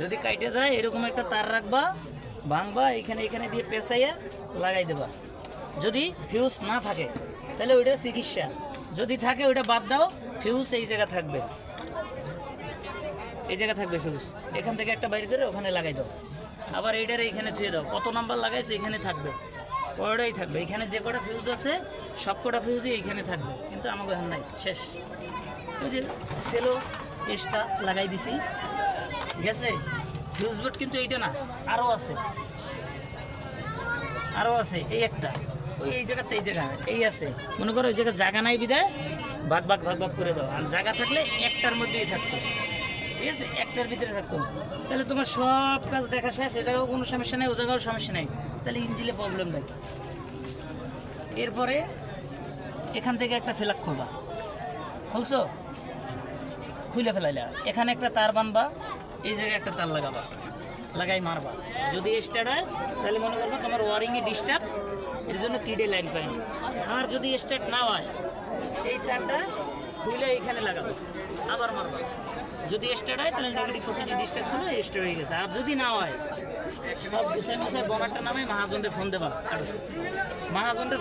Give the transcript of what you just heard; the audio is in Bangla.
যদি কাইটে যায় এরকম একটা তার রাখবা, ভাঙবা, এখানে এখানে দিয়ে পেঁচাইয়া লাগাই দেবা। যদি ফিউজ না থাকে তাহলে ওইটা চিকিৎসা, যদি থাকে ওইটা বাদ দাও, ফিউজ এই জায়গা থাকবে, এই জায়গা থাকবে ফিউজ, এখান থেকে একটা বাইর করে ওখানে লাগাই দাও। আবার এইটারে এখানে থুয়ে দাও, কত নাম্বার লাগাইছে এখানে থাকবে, কয়টাই থাকবে। এখানে যে কটা ফিউজ আছে সব কটা ফিউজই এইখানে থাকবে, কিন্তু আমাকে এখন নাই, শেষ। ওই যে সেলো এসটা লাগাই দিছি, গেছে। ফিউজ বোর্ড কিন্তু এইটা না, আরও আছে, আরও আছে। এই একটা, ওই এই জায়গাতে, এই জায়গা এই আছে, মনে করো ওই জায়গায় জায়গা নাই বিদায় ভাগ ভাগ ভাগ ভাগ করে দাও। আর জায়গা থাকলে একটার মধ্যেই থাকতো, ঠিক আছে, একটার ভিতরে থাকতো, তাহলে তোমার সব কাজ দেখা শেষ। এ জায়গাও কোনো সমস্যা নেই, ও জায়গাও সমস্যা নেই, তাহলে ইঞ্জিনে প্রবলেম নেই। এরপরে এখান থেকে একটা ফ্ল্যাগ খুলবা, খুলছো, খুলে ফেলাইলা, এখানে একটা তার বানবা, এই জায়গায় একটা তার লাগাবা, লাগাই মারবা। যদি স্টার্ট হয় তাহলে মনে করবো তোমার ওয়ারিংয়ে ডিস্টার্ব, এর জন্য কিডে লাইন পায়নি। আর যদি স্টার্ট না হয় এই তারটা খুলে এইখানে লাগাবো, আবার মারবা। যদি স্টার্ট হয় তাহলে নেগেটিভ পজিটিভ ডিস্টার্ব ছিল, স্টার্ট হয়ে গেছে। আর যদি না হয় সব গুছাই মুছাই বনারটা নামে মহাজনকে ফোন দেবা, মহাজনকে